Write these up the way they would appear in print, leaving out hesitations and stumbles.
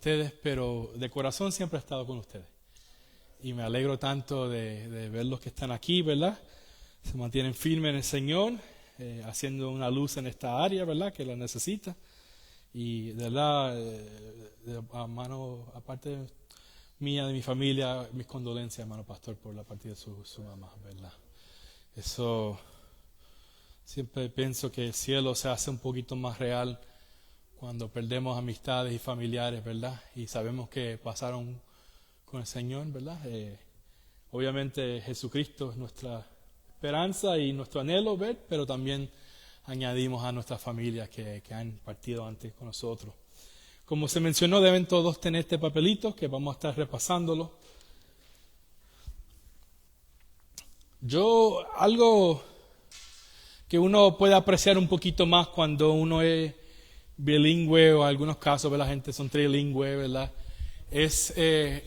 ustedes, pero de corazón siempre he estado con ustedes. Y me alegro tanto de ver los que están aquí, ¿verdad? Se mantienen firmes en el Señor, haciendo una luz en esta área, ¿verdad? Que la necesita. Y de verdad, a mano, aparte mía, de mi familia, mis condolencias, hermano pastor, por la partida de su mamá, ¿verdad? Eso, siempre pienso que el cielo se hace un poquito más real cuando perdemos amistades y familiares, ¿verdad? Y sabemos que pasaron con el Señor, ¿verdad? Obviamente Jesucristo es nuestra esperanza y nuestro anhelo ver, pero también añadimos a nuestras familias que han partido antes con nosotros. Como se mencionó, deben todos tener este papelito que vamos a estar repasándolo. Algo que uno puede apreciar un poquito más cuando uno es bilingüe, o en algunos casos la gente son trilingüe, ¿verdad? Es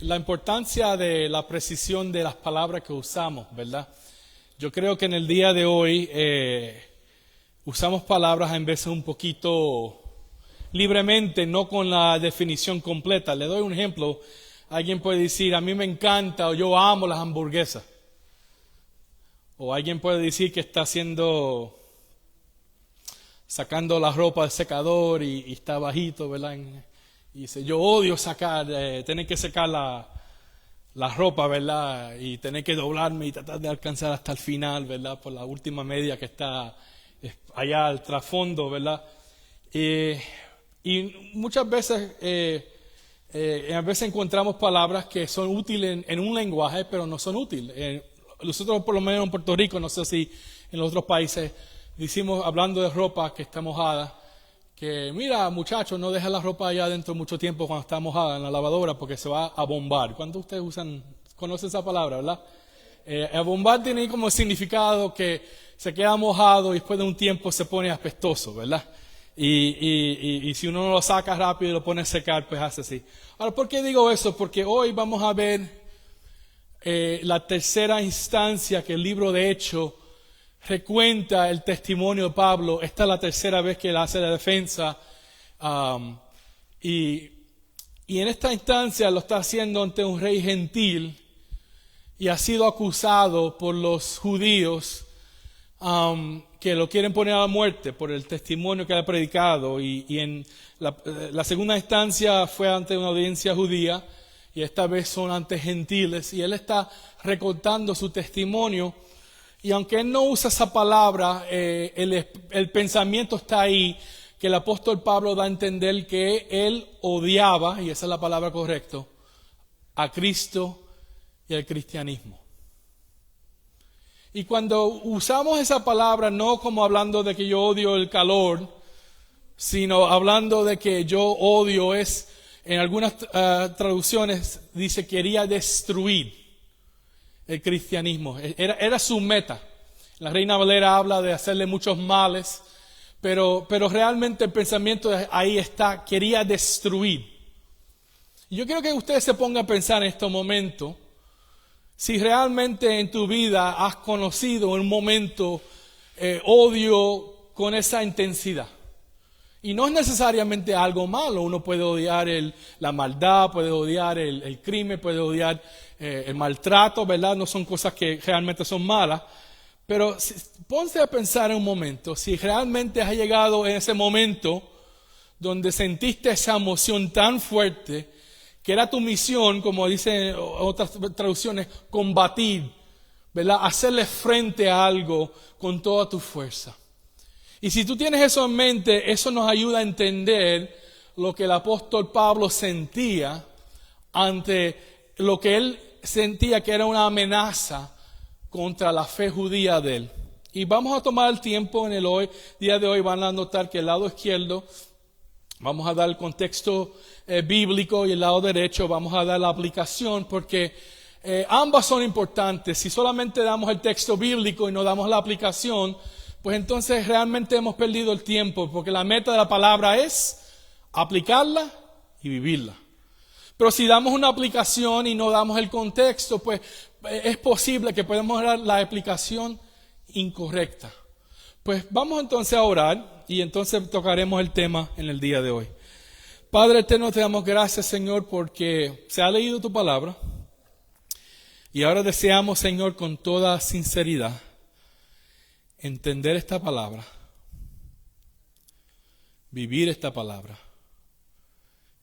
la importancia de la precisión de las palabras que usamos, ¿verdad? Yo creo que en el día de hoy usamos palabras en veces un poquito libremente, no con la definición completa. Le doy un ejemplo. Alguien puede decir, a mí me encanta, o yo amo las hamburguesas. O alguien puede decir que está sacando la ropa del secador y está bajito, ¿verdad? Y dice, yo odio tener que secar la ropa, ¿verdad? Y tener que doblarme y tratar de alcanzar hasta el final, ¿verdad? Por la última media que está allá al trasfondo, ¿verdad? Y muchas veces, a veces encontramos palabras que son útiles en un lenguaje, pero no son útiles. Nosotros, por lo menos en Puerto Rico, no sé si en los otros países, decimos, hablando de ropa que está mojada, que mira, muchachos, no deja la ropa allá adentro mucho tiempo cuando está mojada en la lavadora porque se va a bombar. ¿Cuántos de ustedes conocen esa palabra, verdad? A bombar tiene como significado que se queda mojado y después de un tiempo se pone apestoso, ¿verdad? Y si uno no lo saca rápido y lo pone a secar, pues hace así. Ahora, ¿por qué digo eso? Porque hoy vamos a ver la tercera instancia que el libro de Hechos recuenta el testimonio de Pablo. Esta es la tercera vez que él hace la defensa. Y en esta instancia lo está haciendo ante un rey gentil y ha sido acusado por los judíos que lo quieren poner a la muerte por el testimonio que ha predicado. Y en la segunda instancia fue ante una audiencia judía y esta vez son ante gentiles. Y él está recontando su testimonio. Y aunque él no usa esa palabra, el pensamiento está ahí, que el apóstol Pablo da a entender que él odiaba, y esa es la palabra correcta, a Cristo y al cristianismo. Y cuando usamos esa palabra, no como hablando de que yo odio el calor, sino hablando de que yo odio en algunas traducciones dice quería destruir el cristianismo. Era su meta. La Reina Valera habla de hacerle muchos males, pero realmente el pensamiento ahí está, quería destruir. Y yo quiero que ustedes se pongan a pensar en este momento, si realmente en tu vida has conocido en un momento odio con esa intensidad. Y no es necesariamente algo malo. Uno puede odiar la maldad, puede odiar el crimen, puede odiar el maltrato, ¿verdad? No son cosas que realmente son malas. Pero ponte a pensar en un momento, si realmente has llegado en ese momento donde sentiste esa emoción tan fuerte, que era tu misión, como dicen otras traducciones, combatir, ¿verdad? Hacerle frente a algo con toda tu fuerza. Y si tú tienes eso en mente, eso nos ayuda a entender lo que el apóstol Pablo sentía ante lo que él sentía que era una amenaza contra la fe judía de él. Y vamos a tomar el tiempo en el día de hoy, van a notar que el lado izquierdo vamos a dar el contexto bíblico y el lado derecho vamos a dar la aplicación, porque ambas son importantes. Si solamente damos el texto bíblico y no damos la aplicación, pues entonces realmente hemos perdido el tiempo, porque la meta de la palabra es aplicarla y vivirla. Pero si damos una aplicación y no damos el contexto, pues es posible que podamos dar la aplicación incorrecta. Pues vamos entonces a orar y entonces tocaremos el tema en el día de hoy. Padre eterno, te damos gracias, Señor, porque se ha leído tu palabra. Y ahora deseamos, Señor, con toda sinceridad, entender esta palabra, vivir esta palabra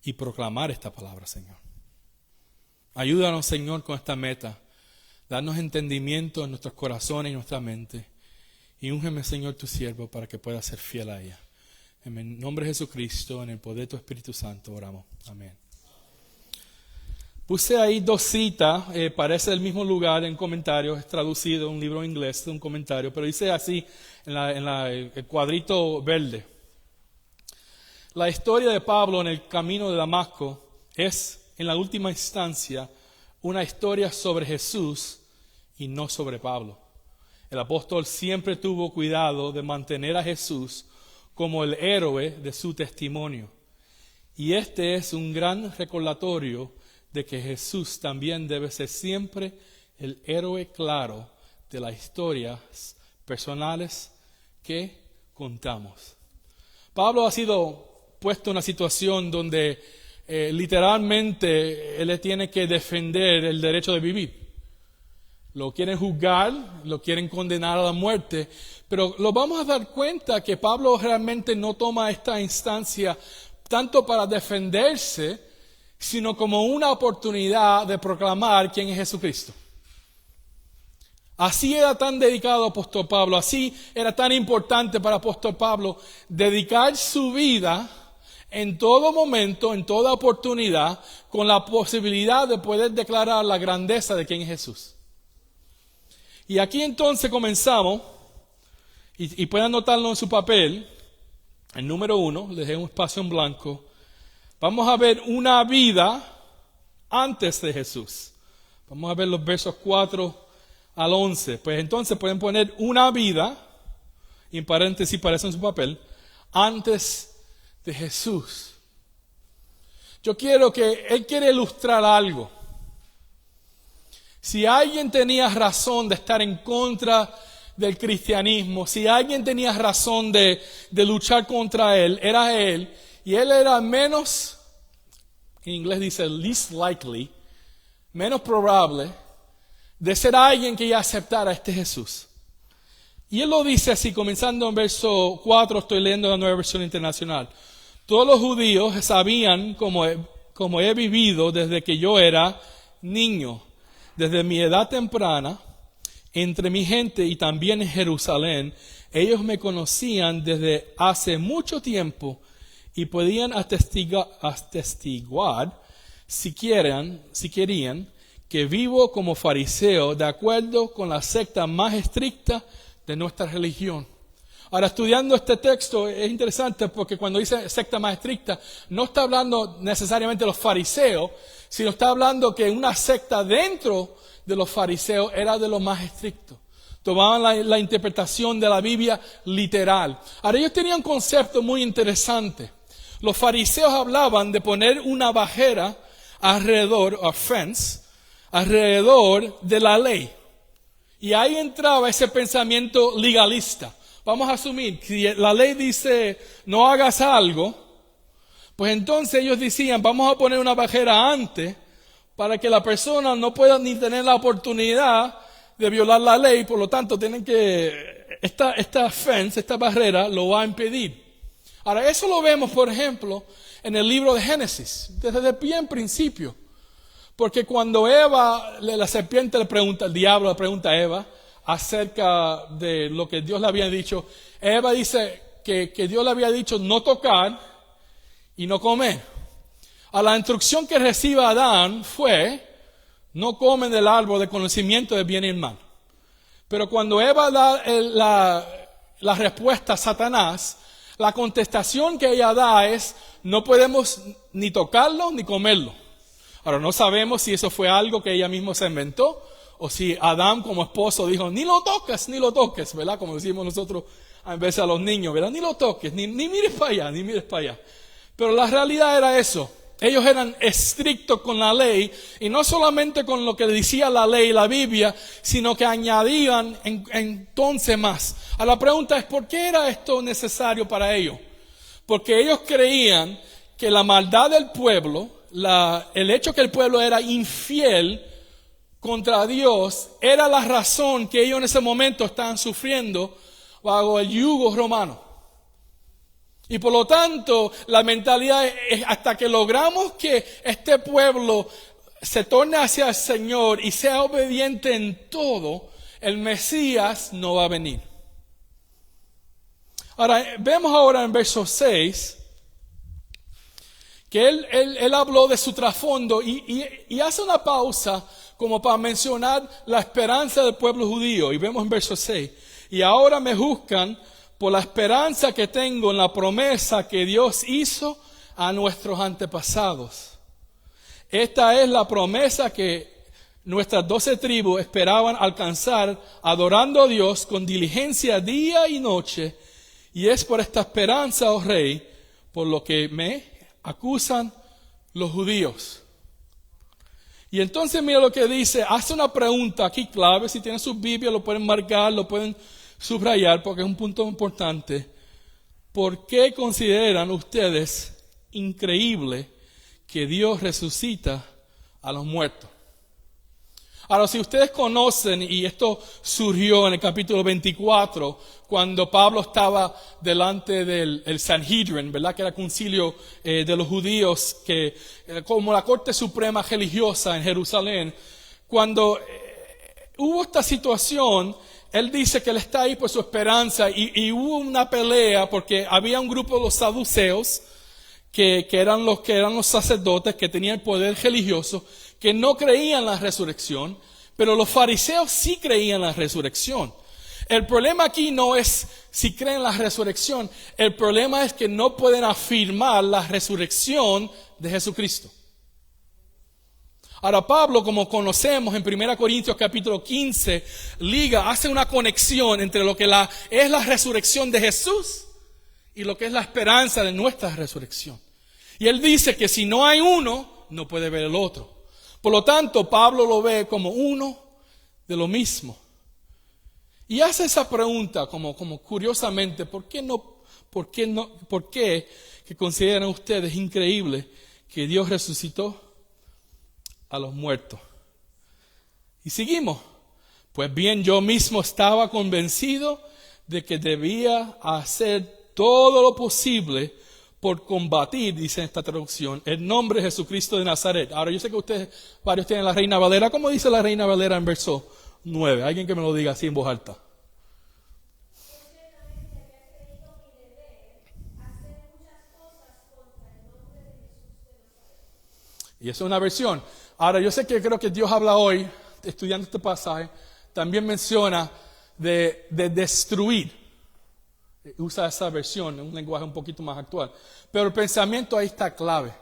y proclamar esta palabra, Señor. Ayúdanos, Señor, con esta meta. Danos entendimiento en nuestros corazones y nuestra mente. Y úngeme, Señor, tu siervo, para que pueda ser fiel a ella. En el nombre de Jesucristo, en el poder de tu Espíritu Santo, oramos. Amén. Puse ahí 2 citas, parece el mismo lugar en comentarios, es traducido en un libro en inglés, un comentario, pero dice así en el cuadrito verde. La historia de Pablo en el camino de Damasco es, en la última instancia, una historia sobre Jesús y no sobre Pablo. El apóstol siempre tuvo cuidado de mantener a Jesús como el héroe de su testimonio. Y este es un gran recordatorio de que Jesús también debe ser siempre el héroe claro de las historias personales que contamos. Pablo ha sido puesto en una situación donde literalmente él le tiene que defender el derecho de vivir. Lo quieren juzgar, lo quieren condenar a la muerte, pero lo vamos a dar cuenta que Pablo realmente no toma esta instancia tanto para defenderse, sino como una oportunidad de proclamar quién es Jesucristo. Así era tan dedicado el apóstol Pablo, así era tan importante para el apóstol Pablo dedicar su vida en todo momento, en toda oportunidad, con la posibilidad de poder declarar la grandeza de quién es Jesús. Y aquí entonces comenzamos, y pueden anotarlo en su papel, el número 1, les dejé un espacio en blanco. Vamos a ver una vida antes de Jesús. Vamos a ver los versos 4 al 11. Pues entonces pueden poner una vida, y en paréntesis parece en su papel, antes de Jesús. Yo quiero que él quiere ilustrar algo. Si alguien tenía razón de estar en contra del cristianismo, si alguien tenía razón de luchar contra él, era él. Y él era menos, en inglés dice least likely, menos probable de ser alguien que ya aceptara a este Jesús. Y él lo dice así, comenzando en verso 4, estoy leyendo la Nueva Versión Internacional. Todos los judíos sabían como he vivido desde que yo era niño, desde mi edad temprana, entre mi gente y también en Jerusalén. Ellos me conocían desde hace mucho tiempo y podían atestiguar si querían, que vivo como fariseo de acuerdo con la secta más estricta de nuestra religión. Ahora, estudiando este texto es interesante porque cuando dice secta más estricta, no está hablando necesariamente de los fariseos, sino está hablando que una secta dentro de los fariseos era de los más estrictos. Tomaban la interpretación de la Biblia literal. Ahora, ellos tenían un concepto muy interesante. Los fariseos hablaban de poner una barrera alrededor, o fence, alrededor de la ley. Y ahí entraba ese pensamiento legalista. Vamos a asumir que si la ley dice no hagas algo, pues entonces ellos decían vamos a poner una barrera antes para que la persona no pueda ni tener la oportunidad de violar la ley, por lo tanto tienen que, esta fence, esta barrera lo va a impedir. Ahora, eso lo vemos, por ejemplo, en el libro de Génesis, desde el bien principio. Porque cuando la serpiente le pregunta, el diablo le pregunta a Eva acerca de lo que Dios le había dicho, Eva dice que Dios le había dicho no tocar y no comer. A la instrucción que recibe Adán fue, no comen del árbol de conocimiento de bien y el mal. Pero cuando Eva da la respuesta a Satanás, la contestación que ella da es, no podemos ni tocarlo ni comerlo. Ahora, no sabemos si eso fue algo que ella misma se inventó, o si Adán como esposo dijo, ni lo toques, ¿verdad? Como decimos nosotros a veces a los niños, ¿verdad? Ni lo toques, ni mires para allá, ni mires para allá. Pero la realidad era eso. Ellos eran estrictos con la ley, y no solamente con lo que decía la ley y la Biblia, sino que añadían entonces más. La pregunta es, ¿por qué era esto necesario para ellos? Porque ellos creían que la maldad del pueblo, el hecho que el pueblo era infiel contra Dios, era la razón que ellos en ese momento estaban sufriendo bajo el yugo romano. Y por lo tanto, la mentalidad es hasta que logramos que este pueblo se torne hacia el Señor y sea obediente en todo, el Mesías no va a venir. Ahora, vemos ahora en verso 6 que él habló de su trasfondo y hace una pausa como para mencionar la esperanza del pueblo judío. Y vemos en verso 6, y ahora me juzgan por la esperanza que tengo en la promesa que Dios hizo a nuestros antepasados. Esta es la promesa que nuestras 12 tribus esperaban alcanzar, adorando a Dios con diligencia día y noche. Y es por esta esperanza, oh Rey, por lo que me acusan los judíos. Y entonces mira lo que dice, hace una pregunta aquí clave, si tienen sus Biblias lo pueden marcar, lo pueden subrayar porque es un punto importante. ¿Por qué consideran ustedes increíble que Dios resucita a los muertos? Ahora, si ustedes conocen, y esto surgió en el capítulo 24, cuando Pablo estaba delante del Sanhedrin, ¿verdad? Que era el concilio de los judíos, que como la corte suprema religiosa en Jerusalén, cuando hubo esta situación, él dice que él está ahí por su esperanza, y hubo una pelea porque había un grupo de los saduceos, que eran los sacerdotes que tenían el poder religioso, que no creían en la resurrección, pero los fariseos sí creían en la resurrección. El problema aquí no es si creen en la resurrección, el problema es que no pueden afirmar la resurrección de Jesucristo. Ahora Pablo, como conocemos en 1 Corintios capítulo 15, hace una conexión entre lo que es la resurrección de Jesús y lo que es la esperanza de nuestra resurrección. Y él dice que si no hay uno, no puede ver el otro. Por lo tanto, Pablo lo ve como uno de lo mismo. Y hace esa pregunta como curiosamente, ¿por qué que consideran ustedes increíble que Dios resucitó a los muertos? Y seguimos. Pues bien, yo mismo estaba convencido de que debía hacer todo lo posible por combatir, dice esta traducción, el nombre de Jesucristo de Nazaret. Ahora yo sé que ustedes, varios tienen la Reina Valera. ¿Cómo dice la Reina Valera en verso 9? Alguien que me lo diga así en voz alta. Y eso es una versión. Ahora yo sé que creo que Dios habla hoy, estudiando este pasaje, también menciona de destruir. Usa esa versión, un lenguaje un poquito más actual. Pero el pensamiento ahí está clave.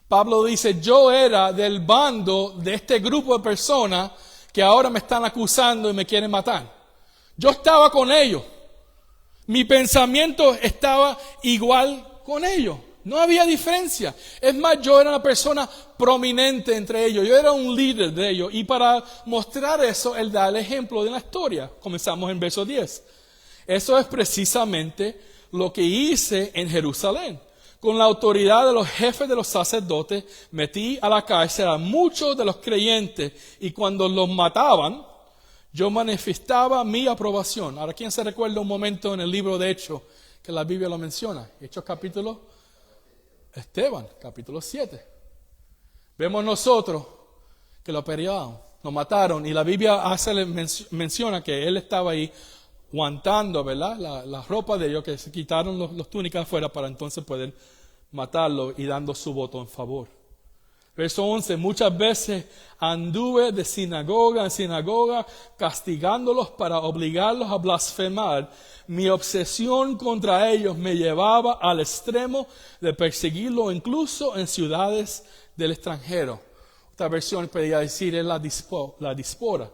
Pablo dice, yo era del bando de este grupo de personas que ahora me están acusando y me quieren matar. Yo estaba con ellos. Mi pensamiento estaba igual con ellos. No había diferencia. Es más, yo era una persona prominente entre ellos. Yo era un líder de ellos. Y para mostrar eso, él da el ejemplo de la historia. Comenzamos en verso 10. Eso es precisamente lo que hice en Jerusalén. Con la autoridad de los jefes de los sacerdotes, metí a la cárcel a muchos de los creyentes y cuando los mataban, yo manifestaba mi aprobación. Ahora, ¿quién se recuerda un momento en el libro de Hechos que la Biblia lo menciona? Hechos capítulo Esteban, capítulo 7. Vemos nosotros que lo apedrearon, lo mataron y la Biblia menciona que él estaba ahí aguantando, ¿verdad? La ropa de ellos, que se quitaron los túnicas afuera para entonces poder matarlo y dando su voto en favor. Verso 11, muchas veces anduve de sinagoga en sinagoga castigándolos para obligarlos a blasfemar. Mi obsesión contra ellos me llevaba al extremo de perseguirlos incluso en ciudades del extranjero. Otra versión podría decir es la diáspora.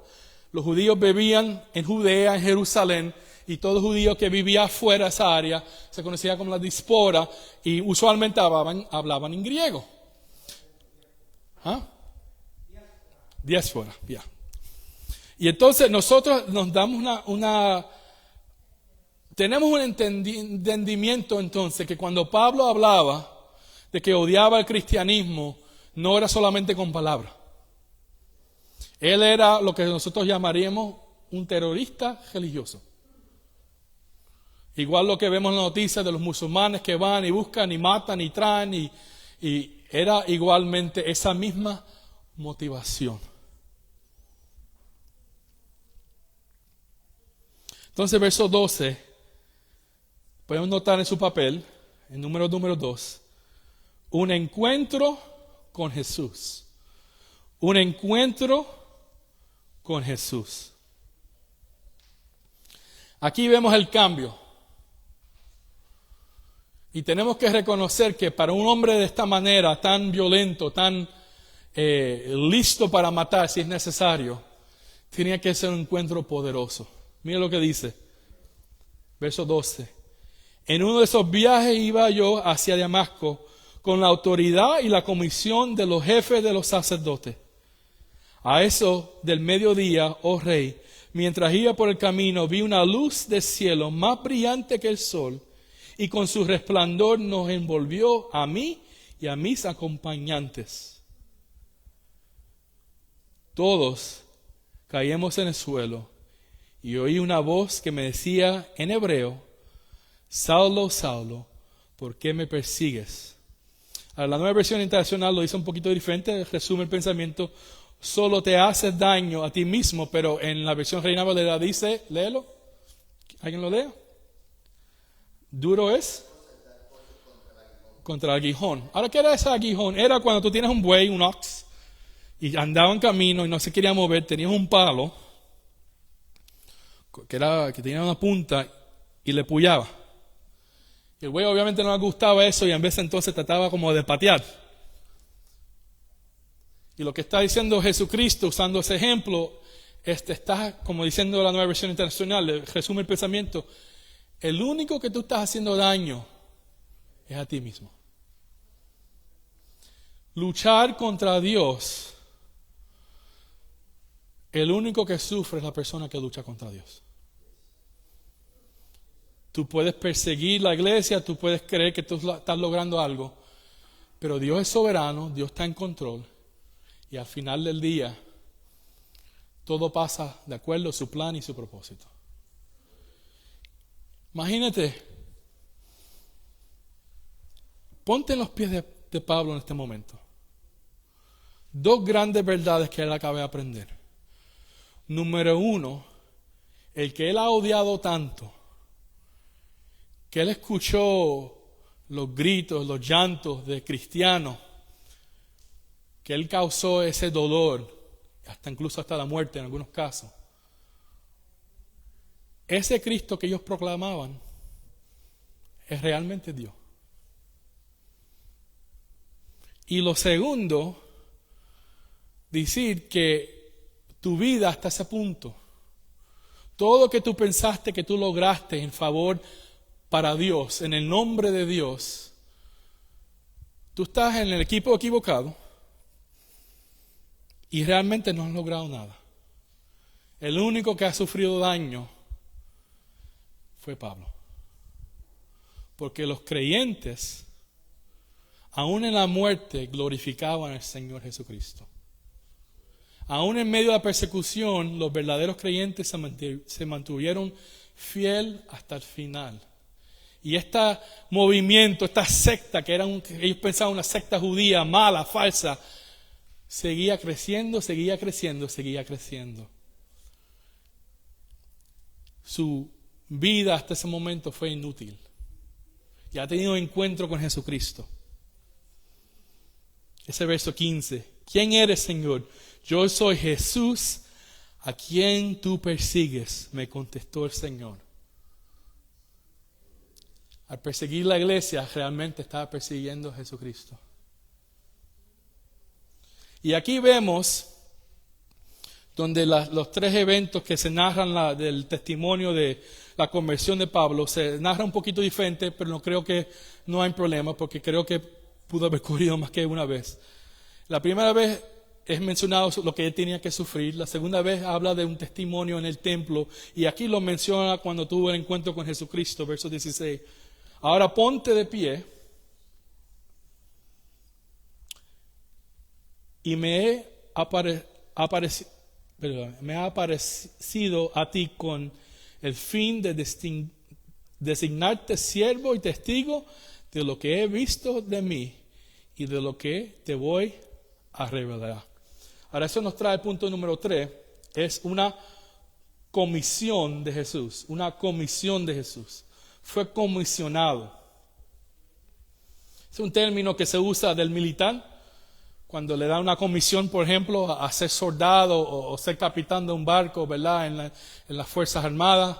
Los judíos vivían en Judea, en Jerusalén, y todo judío que vivía fuera de esa área se conocía como la diáspora y usualmente hablaban en griego. ¿Ah? Diáspora, ya. Y entonces nosotros nos damos tenemos un entendimiento entonces que cuando Pablo hablaba de que odiaba el cristianismo no era solamente con palabras. Él era lo que nosotros llamaríamos un terrorista religioso. Igual lo que vemos en las noticias de los musulmanes que van y buscan y matan y traen y era igualmente esa misma motivación. Entonces, verso 12, podemos notar en su papel, en número 2, un encuentro con Jesús. Un encuentro con Jesús. Aquí vemos el cambio. Y tenemos que reconocer que para un hombre de esta manera, tan violento, tan listo para matar si es necesario, tenía que ser un encuentro poderoso. Mira lo que dice, verso 12. En uno de esos viajes iba yo hacia Damasco con la autoridad y la comisión de los jefes de los sacerdotes. A eso del mediodía, oh rey, mientras iba por el camino, vi una luz del cielo más brillante que el sol, y con su resplandor nos envolvió a mí y a mis acompañantes. Todos caímos en el suelo, y oí una voz que me decía en hebreo, Saulo, Saulo, ¿por qué me persigues? Ahora, la Nueva Versión Internacional lo dice un poquito diferente, resume el pensamiento, solo te haces daño a ti mismo, pero en la versión Reina Valera dice, léelo, ¿alguien lo lea? Duro es contra el aguijón. Ahora, ¿qué era ese aguijón? Era cuando tú tienes un buey, un ox, y andaba en camino y no se quería mover, tenías un palo que tenía una punta y le pullaba. Y el buey obviamente no le gustaba eso y en vez entonces trataba como de patear. Y lo que está diciendo Jesucristo usando ese ejemplo, está como diciendo la Nueva Versión Internacional, resume el pensamiento, el único que tú estás haciendo daño es a ti mismo. Luchar contra Dios, el único que sufre es la persona que lucha contra Dios. Tú puedes perseguir la iglesia, tú puedes creer que tú estás logrando algo, pero Dios es soberano, Dios está en control, y al final del día, todo pasa de acuerdo a su plan y su propósito. Imagínate, ponte en los pies de Pablo en este momento. Dos grandes verdades que él acaba de aprender. Número uno, el que él ha odiado tanto, que él escuchó los gritos, los llantos de cristianos, que él causó ese dolor, incluso hasta la muerte en algunos casos. Ese Cristo que ellos proclamaban es realmente Dios. Y lo segundo, decir que tu vida hasta ese punto, todo lo que tú pensaste que tú lograste en favor para Dios, en el nombre de Dios, tú estás en el equipo equivocado y realmente no has logrado nada. El único que ha sufrido daño fue Pablo. Porque los creyentes, aún en la muerte, glorificaban al Señor Jesucristo. Aún en medio de la persecución, los verdaderos creyentes se mantuvieron fiel hasta el final. Y este movimiento, esta secta, que ellos pensaban una secta judía, mala, falsa, seguía creciendo, seguía creciendo, seguía creciendo. Su vida hasta ese momento fue inútil. Y ha tenido un encuentro con Jesucristo. Ese verso 15. ¿Quién eres, Señor? Yo soy Jesús, a quien tú persigues, me contestó el Señor. Al perseguir la iglesia, realmente estaba persiguiendo a Jesucristo. Y aquí vemos donde los tres eventos que se narran del testimonio de la conversión de Pablo, se narra un poquito diferente, pero no creo que no hay problema, porque creo que pudo haber ocurrido más que una vez. La primera vez es mencionado lo que él tenía que sufrir, la segunda vez habla de un testimonio en el templo, y aquí lo menciona cuando tuvo el encuentro con Jesucristo, verso 16. Ahora ponte de pie y me ha aparecido a ti con el fin de designarte siervo y testigo de lo que he visto de mí y de lo que te voy a revelar. Ahora eso nos trae el punto número 3, es una comisión de Jesús, una comisión de Jesús. Fue comisionado. Es un término que se usa del militar, cuando le da una comisión, por ejemplo, a ser soldado o ser capitán de un barco, ¿verdad? En las Fuerzas Armadas.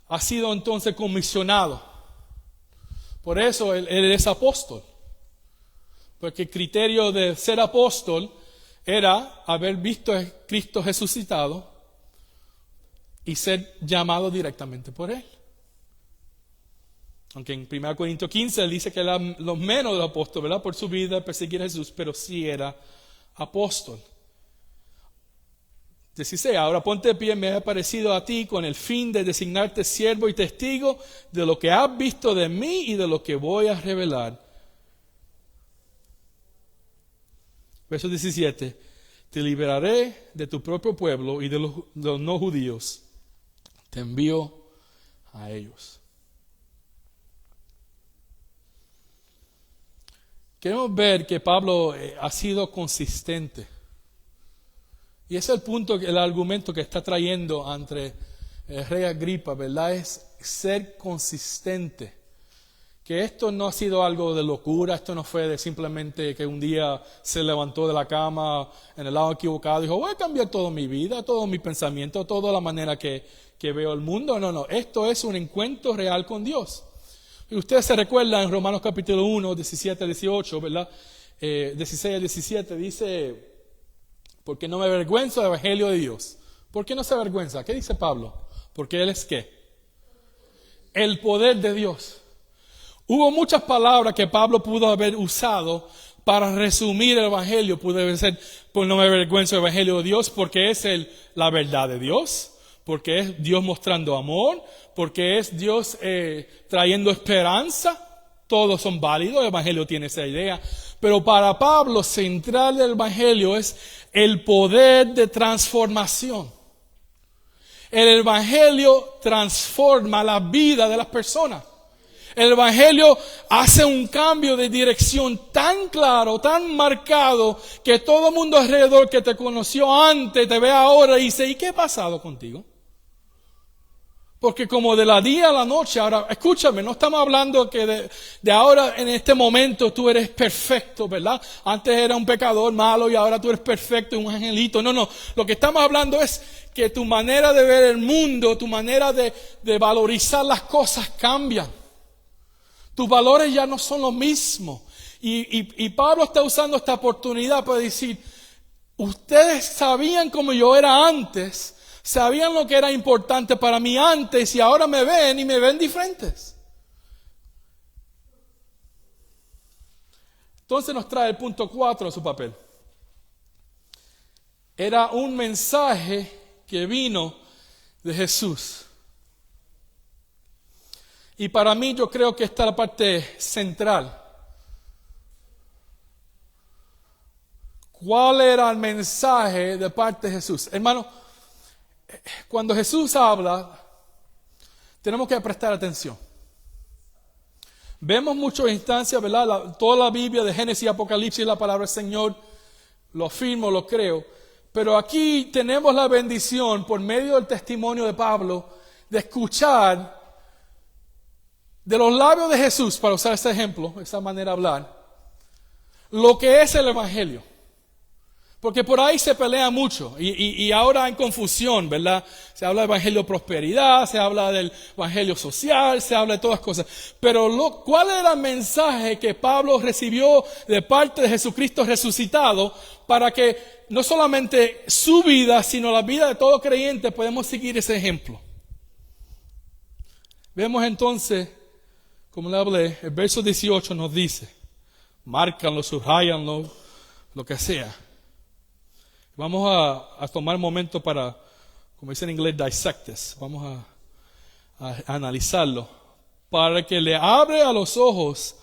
Ha sido entonces comisionado. Por eso él es apóstol. Porque el criterio de ser apóstol era haber visto a Cristo resucitado y ser llamado directamente por él. Aunque en 1 Corintios 15 él dice que era lo menos del apóstol, ¿verdad? Por su vida, perseguir a Jesús, pero sí era apóstol. 16, ahora ponte de pie, me ha aparecido a ti con el fin de designarte siervo y testigo de lo que has visto de mí y de lo que voy a revelar. Verso 17, te liberaré de tu propio pueblo y de los no judíos. Te envío a ellos. Queremos ver que Pablo ha sido consistente. Y ese es el punto, el argumento que está trayendo ante el rey Agripa, ¿verdad? Es ser consistente. Que esto no ha sido algo de locura, esto no fue de simplemente que un día se levantó de la cama en el lado equivocado y dijo, voy a cambiar toda mi vida, todo mi pensamiento, toda la manera que veo el mundo. No, esto es un encuentro real con Dios. Y ustedes se recuerdan en Romanos capítulo 1, 17 a 18, ¿verdad? 16 a 17 dice, porque no me avergüenzo del evangelio de Dios. ¿Por qué no se avergüenza? ¿Qué dice Pablo? Porque él es ¿qué? El poder de Dios. Hubo muchas palabras que Pablo pudo haber usado para resumir el evangelio. Pudo haber ser, pues no me avergüenzo del evangelio de Dios, porque es la verdad de Dios, porque es Dios mostrando amor, porque es Dios trayendo esperanza. Todos son válidos, el evangelio tiene esa idea. Pero para Pablo, central del evangelio es el poder de transformación. El evangelio transforma la vida de las personas. El evangelio hace un cambio de dirección tan claro, tan marcado, que todo el mundo alrededor que te conoció antes te ve ahora y dice, ¿y qué ha pasado contigo? Porque como de la día a la noche, ahora, escúchame, no estamos hablando que de ahora en este momento tú eres perfecto, ¿verdad? Antes era un pecador malo y ahora tú eres perfecto, un angelito. No, lo que estamos hablando es que tu manera de ver el mundo, tu manera de valorizar las cosas cambian. Tus valores ya no son los mismos. Y Pablo está usando esta oportunidad para decir, ustedes sabían como yo era antes, sabían lo que era importante para mí antes y ahora me ven y me ven diferentes. Entonces nos trae el punto 4 de su papel. Era un mensaje que vino de Jesús. Y para mí yo creo que esta es la parte central. ¿Cuál era el mensaje de parte de Jesús? Hermano, cuando Jesús habla, tenemos que prestar atención. Vemos muchas instancias, ¿verdad? Toda la Biblia de Génesis y Apocalipsis, la palabra del Señor, lo afirmo, lo creo. Pero aquí tenemos la bendición, por medio del testimonio de Pablo, de escuchar de los labios de Jesús, para usar ese ejemplo, esa manera de hablar, lo que es el evangelio. Porque por ahí se pelea mucho y ahora hay confusión, ¿verdad? Se habla del evangelio de prosperidad, se habla del evangelio social, se habla de todas cosas. Pero ¿cuál era el mensaje que Pablo recibió de parte de Jesucristo resucitado para que no solamente su vida, sino la vida de todo creyente podemos seguir ese ejemplo? Vemos entonces, como le hablé, el verso 18 nos dice, márcanlo, subrayanlo, lo que sea. Vamos a tomar un momento para, como dice en inglés, dissect this. Vamos a analizarlo. Para que le abre a los ojos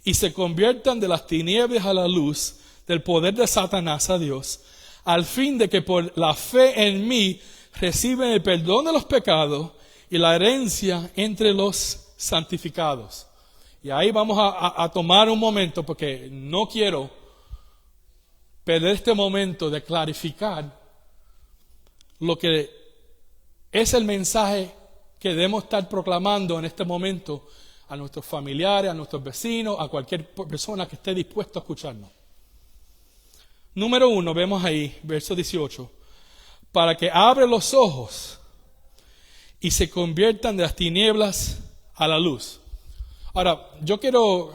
y se conviertan de las tinieblas a la luz, del poder de Satanás a Dios, al fin de que por la fe en mí reciben el perdón de los pecados y la herencia entre los santificados. Y ahí vamos a tomar un momento, porque no quiero perder este momento de clarificar lo que es el mensaje que debemos estar proclamando en este momento a nuestros familiares, a nuestros vecinos, a cualquier persona que esté dispuesto a escucharnos. Número 1, vemos ahí, verso 18, para que abra los ojos y se conviertan de las tinieblas a la luz. Ahora, yo quiero...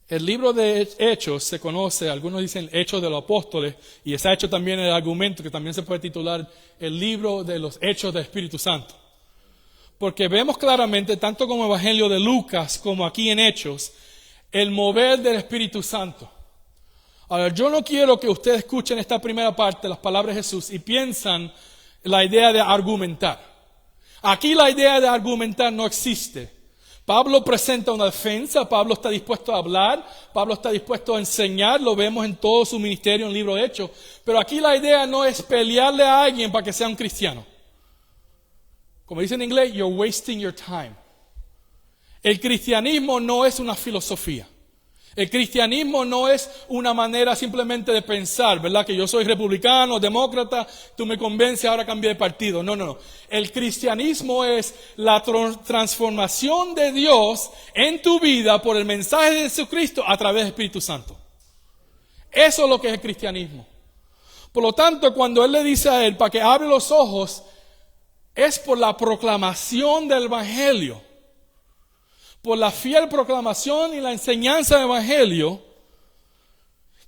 El libro de Hechos se conoce, algunos dicen Hechos de los Apóstoles, y está hecho también el argumento que también se puede titular el libro de los Hechos del Espíritu Santo. Porque vemos claramente, tanto como el Evangelio de Lucas como aquí en Hechos, el mover del Espíritu Santo. Ahora, yo no quiero que ustedes escuchen esta primera parte, las palabras de Jesús, y piensan la idea de argumentar. Aquí la idea de argumentar no existe. Pablo presenta una defensa, Pablo está dispuesto a hablar, Pablo está dispuesto a enseñar, lo vemos en todo su ministerio en el libro de Hechos. Pero aquí la idea no es pelearle a alguien para que sea un cristiano. Como dice en inglés, you're wasting your time. El cristianismo no es una filosofía. El cristianismo no es una manera simplemente de pensar, ¿verdad? Que yo soy republicano, demócrata, tú me convences, ahora cambié de partido. No. El cristianismo es la transformación de Dios en tu vida por el mensaje de Jesucristo a través del Espíritu Santo. Eso es lo que es el cristianismo. Por lo tanto, cuando Él le dice a él para que abre los ojos, es por la proclamación del Evangelio. Por la fiel proclamación y la enseñanza del Evangelio,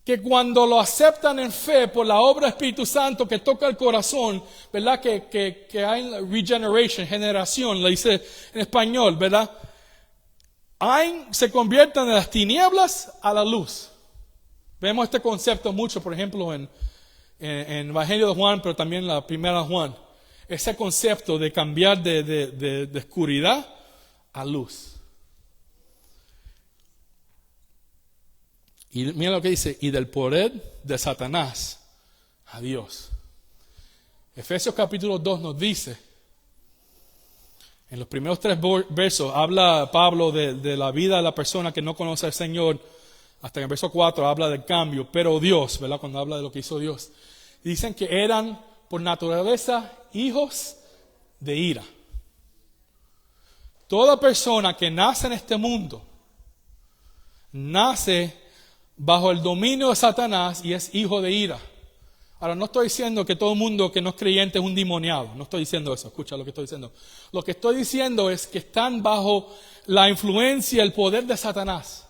que cuando lo aceptan en fe por la obra del Espíritu Santo que toca el corazón, ¿verdad? Que hay regeneration, generación, lo dice en español, ¿verdad? Se convierten de las tinieblas a la luz. Vemos este concepto mucho, por ejemplo, en el Evangelio de Juan, pero también en la primera de Juan. Ese concepto de cambiar de oscuridad a luz. Y mira lo que dice, y del poder de Satanás a Dios. Efesios capítulo 2 nos dice, en los primeros 3 versos, habla Pablo de la vida de la persona que no conoce al Señor, hasta en el verso 4 habla del cambio, pero Dios, ¿verdad? Cuando habla de lo que hizo Dios. Dicen que eran por naturaleza hijos de ira. Toda persona que nace en este mundo, nace bajo el dominio de Satanás y es hijo de ira. Ahora, no estoy diciendo que todo el mundo que no es creyente es un demoniado. No estoy diciendo eso. Escucha lo que estoy diciendo. Lo que estoy diciendo es que están bajo la influencia, el poder de Satanás.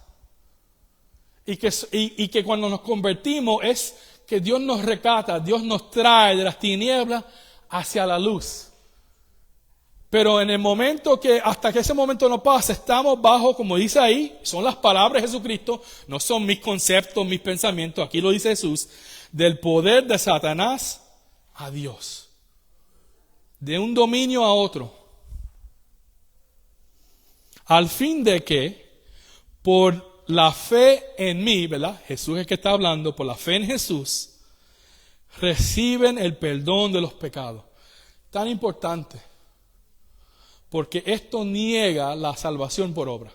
Y que cuando nos convertimos es que Dios nos rescata, Dios nos trae de las tinieblas hacia la luz. Pero en el momento hasta que ese momento no pase, estamos bajo, como dice ahí, son las palabras de Jesucristo, no son mis conceptos, mis pensamientos, aquí lo dice Jesús, del poder de Satanás a Dios. De un dominio a otro. Al fin de que, por la fe en mí, ¿verdad? Jesús es el que está hablando, por la fe en Jesús, reciben el perdón de los pecados. Tan importante. Porque esto niega la salvación por obra.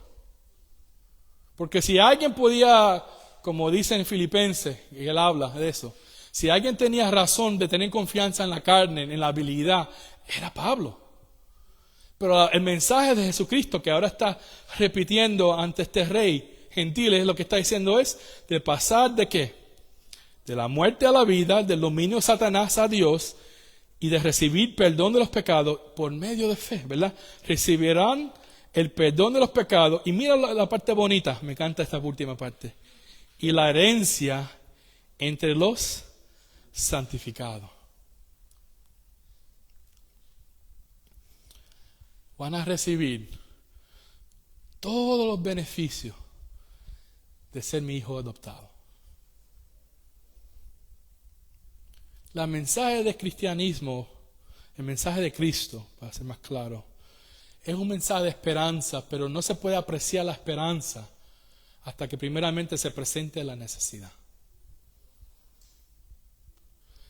Porque si alguien podía, como dice en Filipenses, y él habla de eso, si alguien tenía razón de tener confianza en la carne, en la habilidad, era Pablo. Pero el mensaje de Jesucristo que ahora está repitiendo ante este rey gentil, es lo que está diciendo es de pasar de ¿qué? De la muerte a la vida, del dominio de Satanás a Dios, y de recibir perdón de los pecados por medio de fe, ¿verdad? Recibirán el perdón de los pecados. Y mira la parte bonita, me encanta esta última parte. Y la herencia entre los santificados. Van a recibir todos los beneficios de ser mi hijo adoptado. El mensaje del cristianismo, el mensaje de Cristo, para ser más claro, es un mensaje de esperanza, pero no se puede apreciar la esperanza hasta que primeramente se presente la necesidad.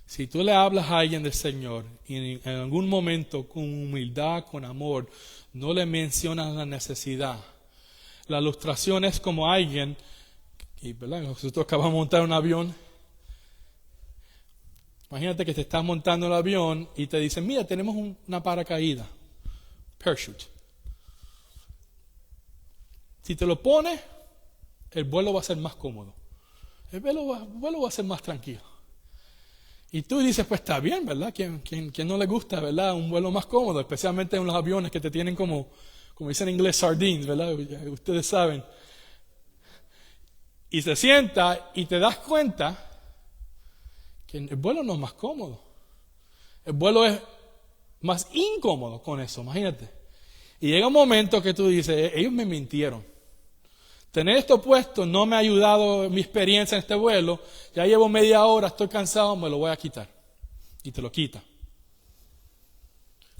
Si tú le hablas a alguien del Señor y en algún momento con humildad, con amor, no le mencionas la necesidad. La ilustración es como alguien, y ¿verdad? Nosotros acabamos de montar un avión. Imagínate que te estás montando el avión y te dicen, mira, tenemos una paracaídas, parachute. Si te lo pones, el vuelo va a ser más cómodo. El vuelo va a ser más tranquilo. Y tú dices, pues está bien, ¿verdad? ¿Quién no le gusta, ¿verdad? Un vuelo más cómodo, especialmente en los aviones que te tienen como dicen en inglés, sardines, ¿verdad? Ustedes saben. Y se sienta y te das cuenta que el vuelo no es más cómodo. El vuelo es más incómodo con eso, imagínate. Y llega un momento que tú dices, ellos me mintieron. Tener esto puesto no me ha ayudado en mi experiencia en este vuelo. Ya llevo media hora, estoy cansado, me lo voy a quitar. Y te lo quita.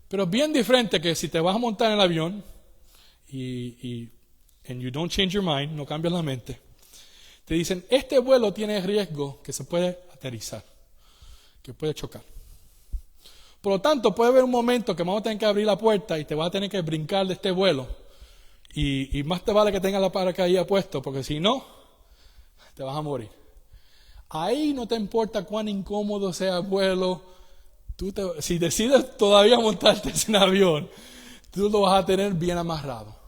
Pero es bien diferente que si te vas a montar en el avión and you don't change your mind, no cambias la mente. Te dicen, este vuelo tiene riesgo que se puede aterrizar, que puede chocar. Por lo tanto, puede haber un momento que vamos a tener que abrir la puerta y te vas a tener que brincar de este vuelo. Y más te vale que tengas la paracaídas puesto, porque si no, te vas a morir. Ahí no te importa cuán incómodo sea el vuelo. Si decides todavía montarte en avión, tú lo vas a tener bien amarrado.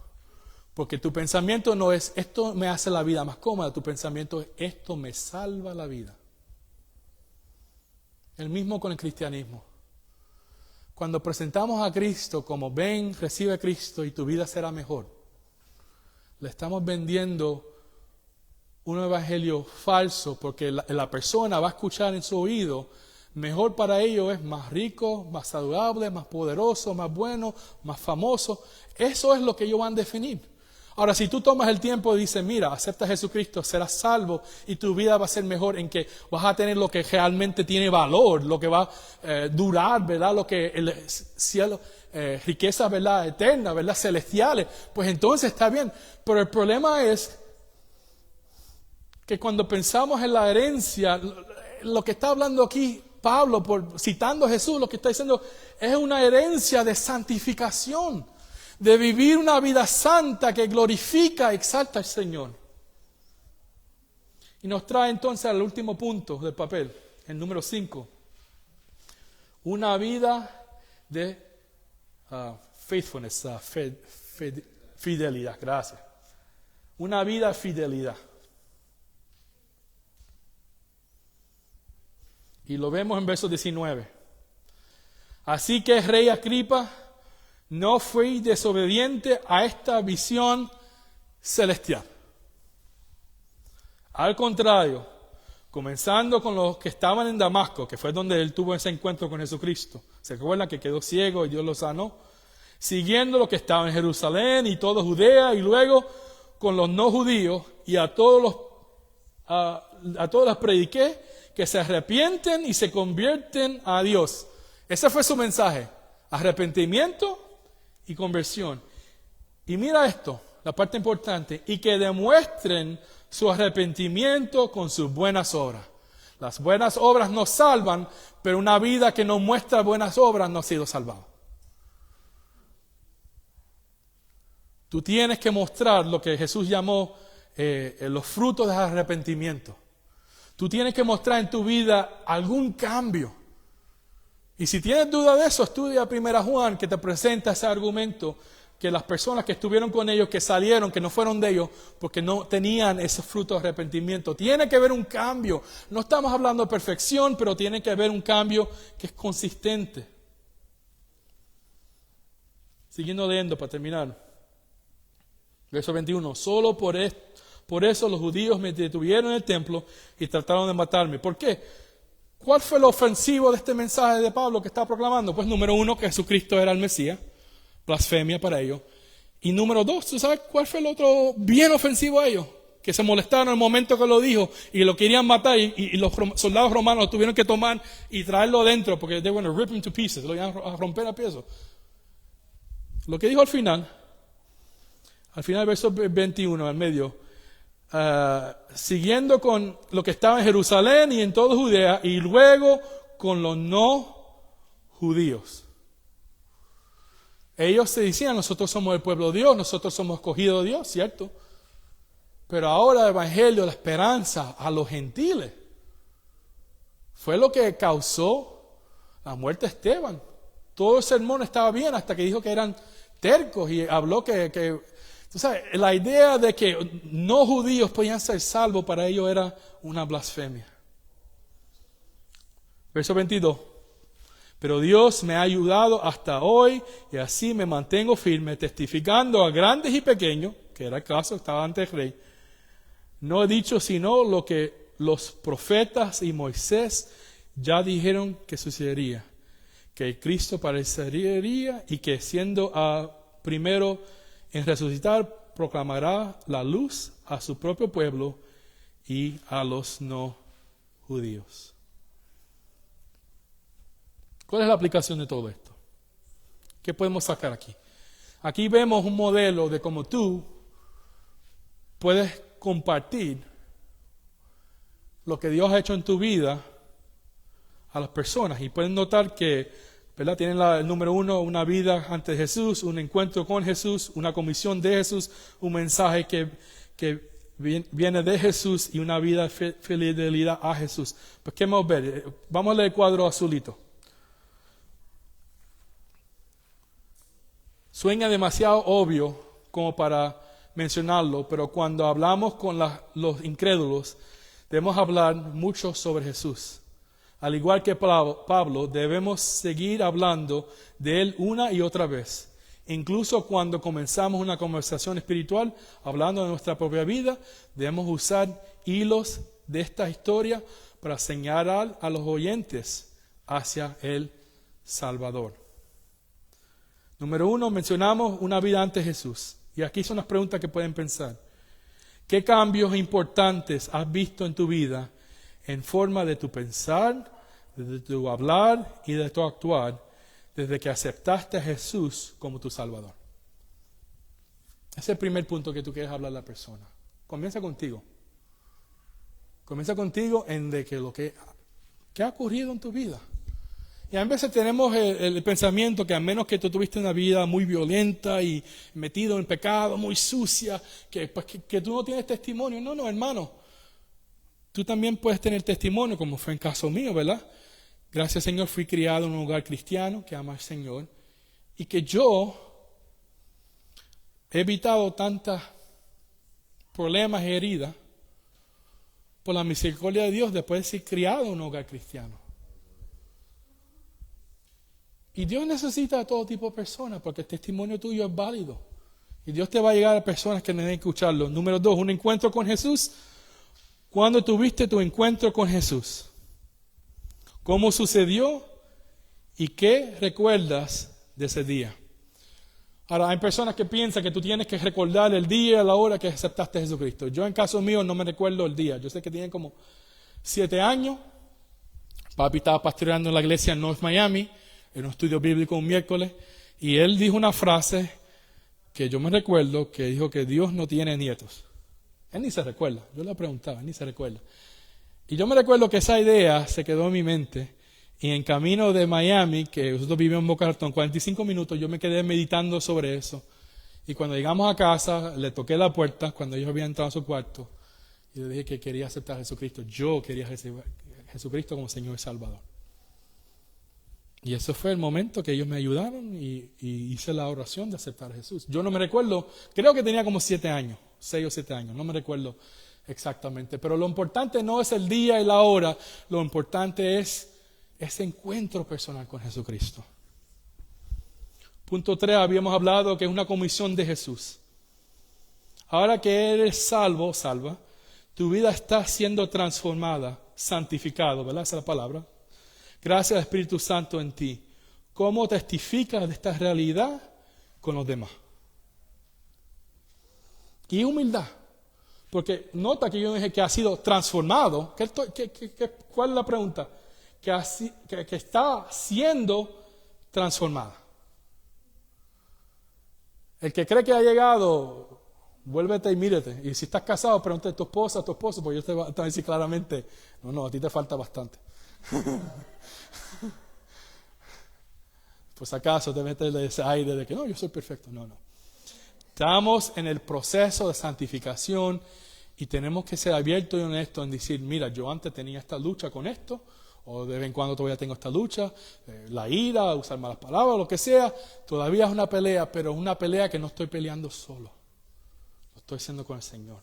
Porque tu pensamiento no es, esto me hace la vida más cómoda. Tu pensamiento es, esto me salva la vida. El mismo con el cristianismo. Cuando presentamos a Cristo como ven, recibe a Cristo y tu vida será mejor. Le estamos vendiendo un evangelio falso porque la persona va a escuchar en su oído, mejor para ellos es más rico, más saludable, más poderoso, más bueno, más famoso. Eso es lo que ellos van a definir. Ahora, si tú tomas el tiempo y dices, mira, acepta a Jesucristo, serás salvo y tu vida va a ser mejor en que vas a tener lo que realmente tiene valor, lo que va a durar, ¿verdad? Lo que el cielo, riquezas, ¿verdad? Eternas, ¿verdad? Celestiales, pues entonces está bien. Pero el problema es que cuando pensamos en la herencia, lo que está hablando aquí Pablo, citando a Jesús, lo que está diciendo es una herencia de santificación, de vivir una vida santa que glorifica, exalta al Señor. Y nos trae entonces al último punto del papel, el número 5. Una vida de faithfulness, fidelidad, gracias. Una vida de fidelidad. Y lo vemos en verso 19. Así que, rey Agripa, no fui desobediente a esta visión celestial. Al contrario, comenzando con los que estaban en Damasco, que fue donde él tuvo ese encuentro con Jesucristo. ¿Se acuerdan que quedó ciego y Dios lo sanó? Siguiendo los que estaban en Jerusalén y toda Judea, y luego con los no judíos, y a todos les prediqué que se arrepienten y se convierten a Dios. Ese fue su mensaje: arrepentimiento y conversión. Y mira esto, la parte importante: y que demuestren su arrepentimiento con sus buenas obras. Las buenas obras nos salvan, pero una vida que no muestra buenas obras no ha sido salvada. Tú tienes que mostrar lo que Jesús llamó los frutos del arrepentimiento. Tú tienes que mostrar en tu vida algún cambio. Y si tienes duda de eso, estudia 1 Juan, que te presenta ese argumento, que las personas que estuvieron con ellos, que salieron, que no fueron de ellos, porque no tenían ese fruto de arrepentimiento. Tiene que haber un cambio. No estamos hablando de perfección, pero tiene que haber un cambio que es consistente. Siguiendo leyendo para terminar. Verso 21, solo por eso los judíos me detuvieron en el templo y trataron de matarme. ¿Por qué? ¿Cuál fue lo ofensivo de este mensaje de Pablo que está proclamando? Pues número 1, que Jesucristo era el Mesías, blasfemia para ellos. Y número 2, ¿tú sabes cuál fue el otro bien ofensivo a ellos? Que se molestaron en el momento que lo dijo y lo querían matar y los soldados romanos lo tuvieron que tomar y traerlo adentro porque they were going to rip him to pieces, lo iban a romper a piezas. Lo que dijo al final del verso 21, al medio, siguiendo con lo que estaba en Jerusalén y en toda Judea, y luego con los no judíos. Ellos se decían, nosotros somos el pueblo de Dios, nosotros somos escogidos de Dios, ¿cierto? Pero ahora el evangelio, la esperanza a los gentiles, fue lo que causó la muerte de Esteban. Todo el sermón estaba bien hasta que dijo que eran tercos y habló que tú sabes, la idea de que no judíos podían ser salvos para ellos era una blasfemia. Verso 22. Pero Dios me ha ayudado hasta hoy y así me mantengo firme, testificando a grandes y pequeños, que era el caso, estaba ante el rey. No he dicho sino lo que los profetas y Moisés ya dijeron que sucedería, que el Cristo padecería y que siendo primero en resucitar proclamará la luz a su propio pueblo y a los no judíos. ¿Cuál es la aplicación de todo esto? ¿Qué podemos sacar aquí? Aquí vemos un modelo de cómo tú puedes compartir lo que Dios ha hecho en tu vida a las personas. Y pueden notar que, ¿verdad? Tienen el número 1, una vida ante Jesús, un encuentro con Jesús, una comisión de Jesús, un mensaje que viene de Jesús y una vida fidelidad a Jesús. Pues, ¿qué vamos a ver? Vamos a leer el cuadro azulito. Suena demasiado obvio como para mencionarlo, pero cuando hablamos con los incrédulos, debemos hablar mucho sobre Jesús. Al igual que Pablo, debemos seguir hablando de Él una y otra vez. Incluso cuando comenzamos una conversación espiritual, hablando de nuestra propia vida, debemos usar hilos de esta historia para señalar a los oyentes hacia el Salvador. Número 1, mencionamos una vida ante Jesús. Y aquí son las preguntas que pueden pensar. ¿Qué cambios importantes has visto en tu vida en forma de tu pensar, de tu hablar y de tu actuar desde que aceptaste a Jesús como tu Salvador? Ese es el primer punto que tú quieres hablar a la persona. Comienza contigo. Comienza contigo en de que ¿qué ha ocurrido en tu vida? Y a veces tenemos el pensamiento que a menos que tú tuviste una vida muy violenta y metido en pecado, muy sucia, que tú no tienes testimonio. No, hermano. Tú también puedes tener testimonio, como fue en caso mío, ¿verdad? Gracias, Señor, fui criado en un hogar cristiano que ama al Señor. Y que yo he evitado tantos problemas y heridas por la misericordia de Dios después de ser criado en un hogar cristiano. Y Dios necesita a todo tipo de personas porque el testimonio tuyo es válido. Y Dios te va a llegar a personas que necesitan escucharlo. Número 2, un encuentro con Jesús. ¿Cuándo tuviste tu encuentro con Jesús? ¿Cómo sucedió? ¿Y qué recuerdas de ese día? Ahora, hay personas que piensan que tú tienes que recordar el día y la hora que aceptaste a Jesucristo. Yo, en caso mío, no me recuerdo el día. Yo sé que tienen como 7 años. Papi estaba pastoreando en la iglesia en North Miami, en un estudio bíblico un miércoles, y él dijo una frase que yo me recuerdo, que dijo que Dios no tiene nietos. Él ni se recuerda. Yo le preguntaba, él ni se recuerda. Y yo me recuerdo que esa idea se quedó en mi mente, y en camino de Miami, que nosotros vivimos en Boca Raton, 45 minutos, yo me quedé meditando sobre eso. Y cuando llegamos a casa, le toqué la puerta, cuando ellos habían entrado a su cuarto, y le dije que quería aceptar a Jesucristo. Yo quería recibir a Jesucristo como Señor y Salvador. Y ese fue el momento que ellos me ayudaron y hice la oración de aceptar a Jesús. Yo no me recuerdo, creo que tenía como 7 años, 6 o 7 años, no me recuerdo exactamente. Pero lo importante no es el día y la hora, lo importante es ese encuentro personal con Jesucristo. Punto 3, habíamos hablado que es una comisión de Jesús. Ahora que eres salva, tu vida está siendo transformada, santificado, ¿verdad? Esa es la palabra. Gracias al Espíritu Santo en ti. ¿Cómo testificas de esta realidad con los demás? Y humildad. Porque nota que yo dije que ha sido transformado. ¿Cuál es la pregunta? Que está siendo transformada. El que cree que ha llegado Vuélvete y mírate. Y si estás casado, pregúntale a tu esposa, a tu esposo, porque yo te voy a decir claramente, no, a ti te falta bastante. Pues acaso te metes ese aire de que no, yo soy perfecto. No. Estamos en el proceso de santificación y tenemos que ser abiertos y honestos en decir, mira, yo antes tenía esta lucha con esto, o de vez en cuando todavía tengo esta lucha, la ira, usar malas palabras, lo que sea, todavía es una pelea, pero es una pelea que no estoy peleando solo, lo estoy haciendo con el Señor.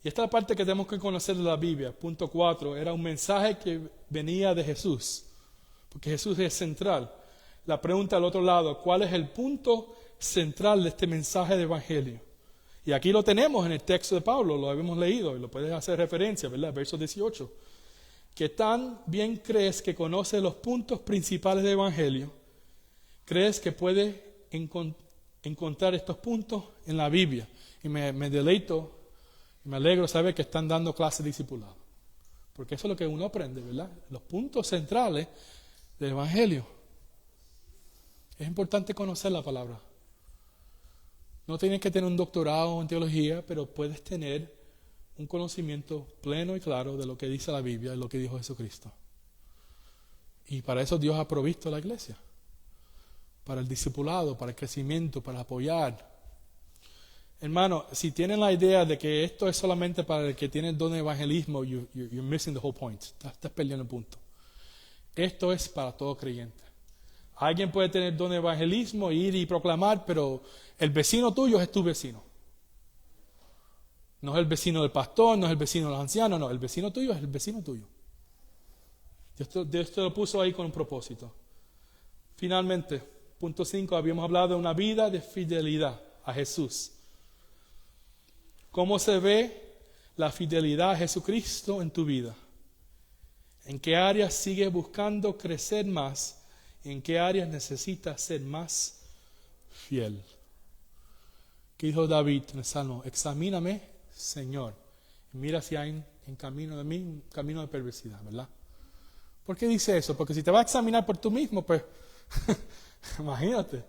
Y esta es la parte que tenemos que conocer de la Biblia. Punto 4, era un mensaje que venía de Jesús, porque Jesús es central. La pregunta al otro lado, ¿cuál es el punto central de este mensaje de evangelio? Y aquí lo tenemos en el texto de Pablo, lo habíamos leído y lo puedes hacer referencia, ¿verdad? Verso 18. ¿Qué tan bien crees que conoces los puntos principales del evangelio? ¿Crees que puedes encontrar estos puntos en la Biblia? Y me deleito y me alegro saber que están dando clases de discipulado. Porque eso es lo que uno aprende, ¿verdad? Los puntos centrales del evangelio. Es importante conocer la palabra. No tienes que tener un doctorado en teología, pero puedes tener un conocimiento pleno y claro de lo que dice la Biblia y lo que dijo Jesucristo. Y para eso Dios ha provisto a la iglesia. Para el discipulado, para el crecimiento, para apoyar. Hermano, si tienen la idea de que esto es solamente para el que tiene el don de evangelismo, you're missing the whole point. Estás perdiendo el punto. Esto es para todo creyente. Alguien puede tener don de evangelismo, ir y proclamar, pero el vecino tuyo es tu vecino. No es el vecino del pastor, no es el vecino de los ancianos, no, el vecino tuyo es el vecino tuyo. Dios te lo puso ahí con un propósito. Finalmente, punto 5, habíamos hablado de una vida de fidelidad a Jesús. ¿Cómo se ve la fidelidad a Jesucristo en tu vida? ¿En qué áreas sigues buscando crecer más? ¿En qué áreas necesitas ser más fiel? ¿Qué dijo David en el Salmo? Examíname, Señor, y mira si hay en camino de mí un camino de perversidad, ¿verdad? ¿Por qué dice eso? Porque si te vas a examinar por tú mismo, pues, imagínate.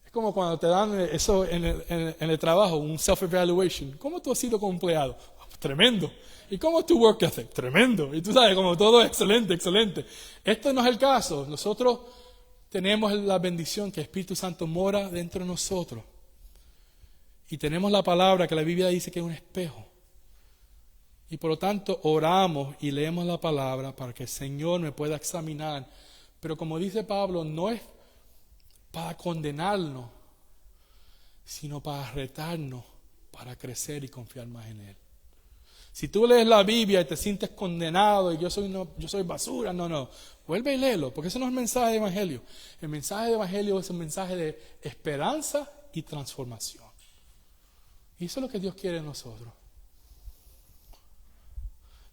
Es como cuando te dan eso en el trabajo, un self-evaluation. ¿Cómo tú has sido como empleado? Tremendo. ¿Y cómo es tu work ethic? Tremendo. Y tú sabes, como todo es excelente, excelente. Esto no es el caso. Nosotros tenemos la bendición que el Espíritu Santo mora dentro de nosotros. Y tenemos la palabra que la Biblia dice que es un espejo. Y por lo tanto oramos y leemos la palabra para que el Señor me pueda examinar. Pero como dice Pablo, no es para condenarnos, sino para retarnos, para crecer y confiar más en Él. Si tú lees la Biblia y te sientes condenado y yo soy basura, no. Vuelve y léelo, porque ese no es el mensaje de evangelio. El mensaje de evangelio es un mensaje de esperanza y transformación. Y eso es lo que Dios quiere de nosotros.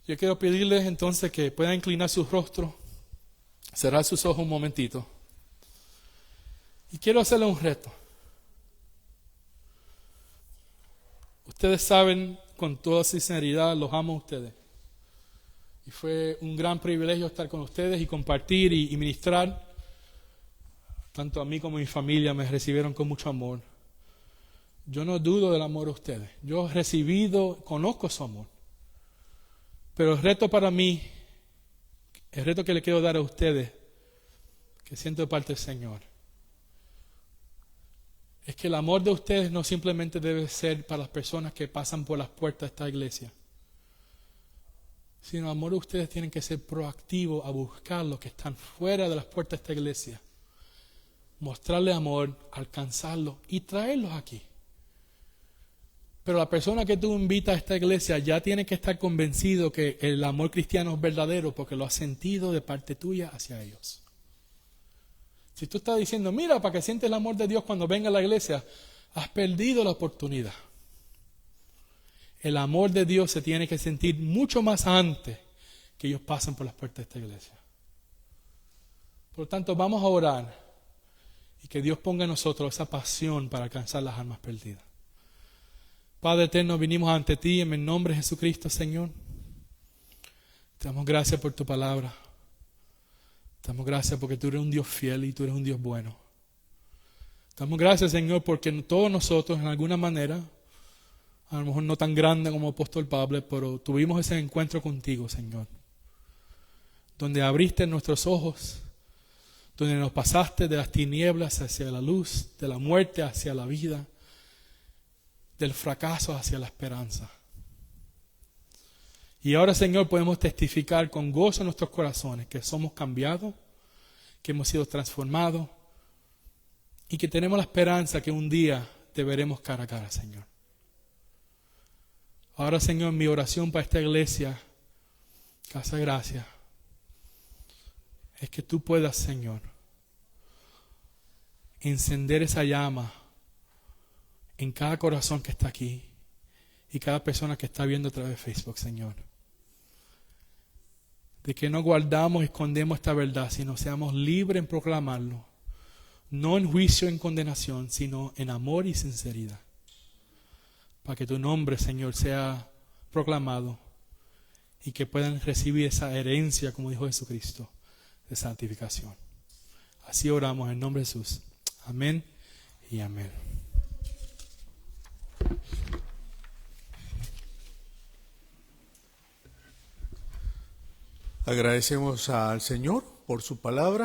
Yo quiero pedirles entonces que puedan inclinar sus rostros, cerrar sus ojos un momentito. Y quiero hacerles un reto. Ustedes saben con toda sinceridad, los amo a ustedes. Y fue un gran privilegio estar con ustedes y compartir y ministrar. Tanto a mí como a mi familia me recibieron con mucho amor. Yo no dudo del amor de ustedes. Yo he recibido, conozco su amor. Pero el reto para mí, el reto que le quiero dar a ustedes, que siento de parte del Señor, es que el amor de ustedes no simplemente debe ser para las personas que pasan por las puertas de esta iglesia, sino el amor de ustedes tienen que ser proactivo a buscar los que están fuera de las puertas de esta iglesia, mostrarles amor, alcanzarlos y traerlos aquí. Pero la persona que tú invitas a esta iglesia ya tiene que estar convencido que el amor cristiano es verdadero porque lo has sentido de parte tuya hacia ellos. Si tú estás diciendo, mira, para que sientes el amor de Dios cuando venga a la iglesia, has perdido la oportunidad. El amor de Dios se tiene que sentir mucho más antes que ellos pasen por las puertas de esta iglesia. Por lo tanto, vamos a orar y que Dios ponga en nosotros esa pasión para alcanzar las almas perdidas. Padre eterno, vinimos ante ti en el nombre de Jesucristo, Señor. Te damos gracias por tu palabra. Te damos gracias porque tú eres un Dios fiel y tú eres un Dios bueno. Damos gracias, Señor, porque todos nosotros, en alguna manera, a lo mejor no tan grande como el apóstol Pablo, pero tuvimos ese encuentro contigo, Señor, donde abriste nuestros ojos, donde nos pasaste de las tinieblas hacia la luz, de la muerte hacia la vida, del fracaso hacia la esperanza. Y ahora, Señor, podemos testificar con gozo en nuestros corazones que somos cambiados, que hemos sido transformados y que tenemos la esperanza que un día te veremos cara a cara, Señor. Ahora, Señor, mi oración para esta iglesia, Casa de Gracia, es que tú puedas, Señor, encender esa llama en cada corazón que está aquí y cada persona que está viendo a través de Facebook, Señor. De que no guardamos y escondemos esta verdad, sino seamos libres en proclamarlo, no en juicio, en condenación, sino en amor y sinceridad. Para que tu nombre, Señor, sea proclamado y que puedan recibir esa herencia, como dijo Jesucristo, de santificación. Así oramos en nombre de Jesús. Amén y amén. Agradecemos al Señor por su palabra.